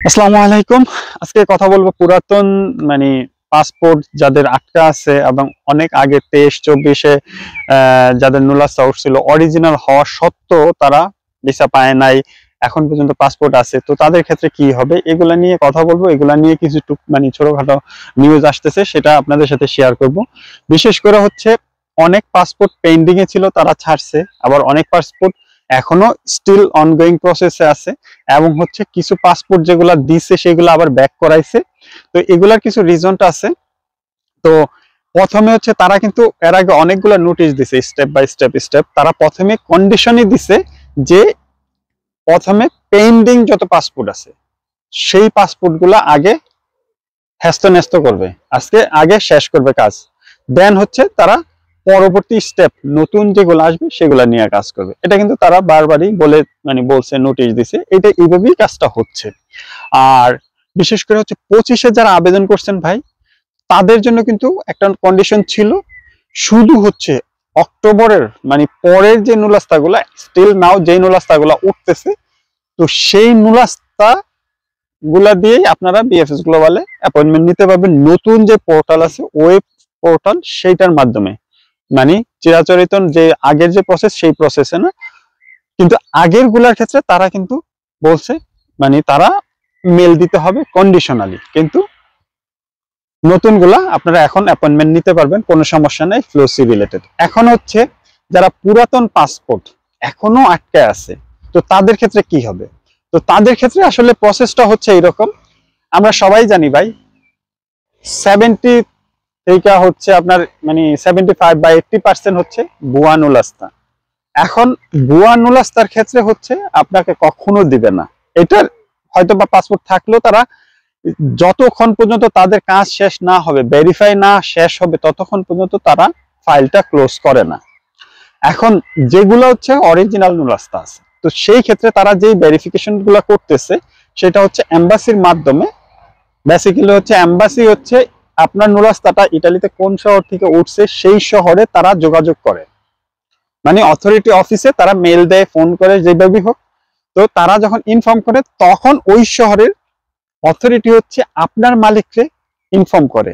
আসসালামু আলাইকুম। আজকে কথা বলবো পুরাতন মানে পাসপোর্ট যাদের আটকা আছে এবং অনেক আগে 23-24-এ যাদের নুলাস্তা উঠছিল অরিজিনাল হওয়া সত্ত্বেও তারা ভিসা পায় নাই, এখন পর্যন্ত পাসপোর্ট আছে, তো তাদের ক্ষেত্রে কি হবে এগুলা নিয়ে কথা বলবো। এগুলা নিয়ে কিছু মানে ছোটখাটো নিউজ আসতেছে, সেটা আপনাদের সাথে শেয়ার করব। বিশেষ করে হচ্ছে অনেক পাসপোর্ট পেন্ডিং এ ছিল, তারা ছাড়ছে, আবার অনেক পাসপোর্ট এখনো স্টিল অনগোয়িং প্রসেসে আছে, এবং হচ্ছে কিছু পাসপোর্ট যেগুলা দিছে সেগুলো আবার ব্যাক করাইছে। তো এগুলার কিছু রিজনটা আছে। তো প্রথমে হচ্ছে তারা কিন্তু এর আগে অনেকগুলা নোটিশ দিছে, স্টেপ বাই স্টেপ তারা প্রথমে কন্ডিশনই দিছে যে প্রথমে পেন্ডিং যত পাসপোর্ট আছে সেই পাসপোর্ট গুলা আগে হ্যাস্ত করবে, আগে শেষ করবে কাজ, দেন হচ্ছে তারা পরবর্তী স্টেপ নতুন যেগুলো আসবে সেগুলো নিয়ে কাজ করবে। এটা কিন্তু তারা বারবারই বলছে, নোটিশ দিছে, এটা এইভাবেই কাজটা হচ্ছে। আর বিশেষ করে হচ্ছে 25-এ যারা আবেদন করছেন ভাই, তাদের জন্য কিন্তু একটা কন্ডিশন ছিল, শুধু হচ্ছে অক্টোবরের পরের যে নুলাস্তাগুলা স্টিল নাও যে নুলাস্তাগুলা উঠতেছে, তো সেই নুলাস্তা গুলা দিয়েই আপনারা বিএফএস গ্লোবালে অ্যাপয়েন্টমেন্ট নিতে পারবেন। নতুন যে পোর্টাল আছে ওয়েব পোর্টাল, সেইটার মাধ্যমে, চিরাচরিত যে আগের যে প্রসেস সেই প্রসেসে না, কিন্তু আগের গুলার ক্ষেত্রে তারা কিন্তু বলছে তারা মেল দিতে হবে কন্ডিশনালি, কিন্তু নতুন গুলা আপনারা এখন অ্যাপয়েন্টমেন্ট নিতে পারবেন, কোনো সমস্যা নাই ফ্লোসি রিলেটেড। এখন হচ্ছে যারা পুরাতন পাসপোর্ট এখনো আটকে আছে, তো তাদের ক্ষেত্রে কি হবে? তো তাদের ক্ষেত্রে আসলে প্রসেসটা হচ্ছে এইরকম। আমরা সবাই জানি ভাই, 70 থেকে হচ্ছে আপনার 75 বা 80% হচ্ছে ভুয়া নুলাস্তা। এখন ভুয়া নুলাস্তার ক্ষেত্রে হচ্ছে আপনাকে কখনো দিবে না। এটার হয়তো বা পাসপোর্ট থাকলেও তারা যতক্ষণ পর্যন্ত তাদের কাজ শেষ না হবে, ভেরিফাই না শেষ হবে, ততক্ষণ পর্যন্ত তারা ফাইলটা ক্লোজ করে না। এখন যেগুলো হচ্ছে অরিজিনাল নুলাস্তা আছে, তো সেই ক্ষেত্রে তারা যেই ভেরিফিকেশন গুলো করতেছে সেটা হচ্ছে এম্বাসির মাধ্যমে। বেসিক্যালি হচ্ছে এম্বাসি হচ্ছে আপনার নুলাস্তাটা ইতালিতে কোন শহর থেকে উঠছে সেই শহরে তারা যোগাযোগ করে, অথরিটি অফিসে তারা মেল দেয়, ফোন করে, যেভাবেই হোক। তো তারা যখন ইনফর্ম করে তখন ওই শহরের অথরিটি হচ্ছে আপনার মালিককে ইনফর্ম করে,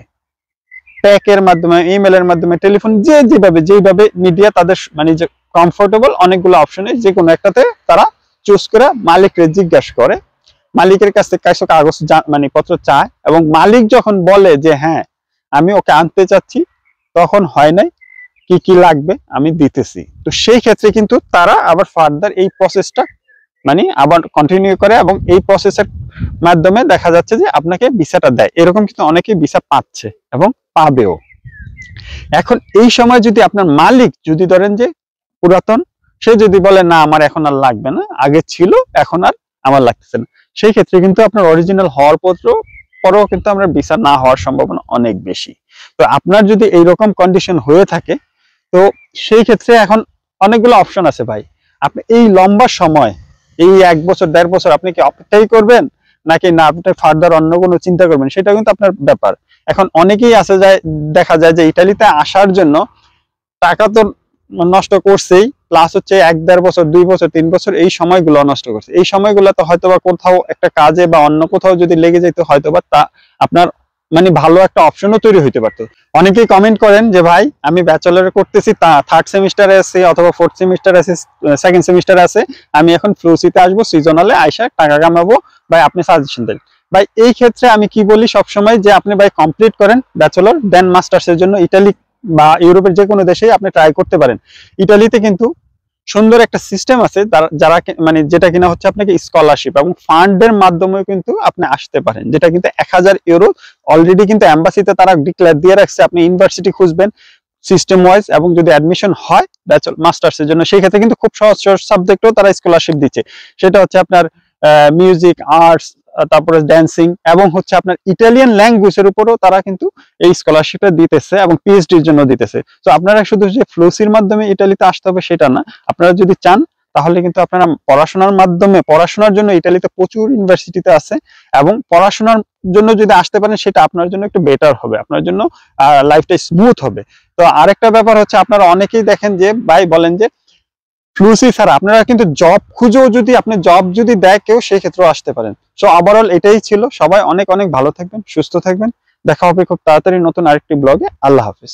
প্যাকের মাধ্যমে, ইমেলের মাধ্যমে, টেলিফোন, যেভাবে মিডিয়া তাদের যে কমফোর্টেবল, অনেকগুলো অপশনে যে কোনো একটাতে তারা চুজ করে মালিককে জিজ্ঞাসা করে, মালিকের কাছ থেকে কিছু কাগজ পত্র চায়, এবং মালিক যখন বলে যে হ্যাঁ আমি ওকে আনতে চাচ্ছি, তখন হয় নাই, কি কি লাগবে আমি দিতেছি, তো সেই ক্ষেত্রে কিন্তু তারা আবার ফার্দার এই প্রসেসটা আবার কন্টিনিউ করে, এবং এই প্রসেসের মাধ্যমে দেখা যাচ্ছে যে আপনাকে ভিসাটা দেয়। এরকম কিন্তু অনেকেই ভিসা পাচ্ছে এবং পাবেও। এখন এই সময় যদি আপনার মালিক যদি ধরেন যে পুরাতন, সে যদি বলে না আমার এখন আর লাগবে না, আগে ছিল এখন আর আমার লাগতেছে না, সেই ক্ষেত্রে কিন্তু আপনার অরিজিনাল হওয়ার পরেও কিন্তু আমরা ভিসা না হওয়ার সম্ভাবনা অনেক বেশি। তো আপনার যদি এইরকম কন্ডিশন হয়ে থাকে, তো সেই ক্ষেত্রে এখন অনেকগুলো অপশন আছে ভাই। আপনি এই লম্বা সময়, এই 1 বছর 1.5 বছর আপনি কি অপেক্ষাই করবেন, নাকি না আপনি ফার্দার অন্য কোনো চিন্তা করবেন, সেটা কিন্তু আপনার ব্যাপার। এখন অনেকেই আছে যায়, দেখা যায় যে ইতালিতে আসার জন্য টাকা তো নষ্ট করছেই, প্লাস হচ্ছে 1-1.5 বছর, 2 বছর, 3 বছর এই সময়গুলো নষ্ট করছে। এই সময়গুলো তো হয়তোবা কোথাও একটা কাজে বা অন্য কোথাও যদি লেগে যেত, হয়তোবা তা আপনার ভালো একটা অপশনও তৈরি হইতে পারতো। অনেকেই কমেন্ট করেন যে ভাই আমি ব্যাচেলর করতেছি, তা 3rd সেমিস্টারে আছে অথবা 4th সেমিস্টার আছে, 2nd সেমিস্টারে আছে, আমি এখন ফ্লুসিতে আসবো, সিজনালে আইসা টাকা কামাবো, ভাই আপনি সাজেশন দেন। ভাই এই ক্ষেত্রে আমি কি বলি সবসময়, যে আপনি ভাই কমপ্লিট করেন ব্যাচেলর, দেন মাস্টার্সের জন্য ইতালি বা ইউরোপের যে কোনো দেশেই আপনি ট্রাই করতে পারেন। ইতালিতে কিন্তু সুন্দর একটা সিস্টেম আছে, যারা যেটা কিনা হচ্ছে আপনাকে স্কলারশিপ এবং ফান্ডের মাধ্যমে কিন্তু আপনি আসতে পারেন, যেটা কিন্তু 1000 ইউরো অলরেডি কিন্তু এম্বাসিতে তারা ডিক্লেয়ার দিয়ে রাখছে। আপনি ইউনিভার্সিটি খুঁজবেন সিস্টেম ওয়াইজ, এবং যদি অ্যাডমিশন হয় ব্যাচেলর মাস্টার্সের জন্য, সেই ক্ষেত্রে কিন্তু খুব সহজ সহজ সাবজেক্টেও তারা স্কলারশিপ দিচ্ছে। সেটা হচ্ছে আপনার মিউজিক, আর্টস, তারপরে ড্যান্সিং, এবং হচ্ছে আপনার ইটালিয়ান ল্যাঙ্গুয়েজের উপরেও তারা কিন্তু এই স্কলারশিপটা দিতেছে, এবং পিএইচডির জন্য দিতেছে। তো আপনারা শুধু যে ফ্লুসির মাধ্যমে ইটালিতে আসতে হবে সেটা না, আপনারা যদি চান তাহলে কিন্তু আপনারা পড়াশোনার মাধ্যমে, পড়াশোনার জন্য ইটালিতে প্রচুর ইউনিভার্সিটিতে আছে, এবং পড়াশোনার জন্য যদি আসতে পারেন সেটা আপনার জন্য একটু বেটার হবে, আপনার জন্য লাইফটা স্মুথ হবে। তো আরেকটা ব্যাপার হচ্ছে, আপনারা অনেকেই দেখেন যে ভাই বলেন যে ফ্লুসি ছাড়া আপনারা কিন্তু জব খুঁজেও যদি আপনি জব যদি দেয় কেউ সেই ক্ষেত্রেও আসতে পারেন। সো ওভারঅল এটাই ছিল। সবাই অনেক অনেক ভালো থাকবেন, সুস্থ থাকবেন। দেখা হবে খুব তাড়াতাড়ি নতুন আরেকটি ব্লগে। আল্লাহ হাফিজ।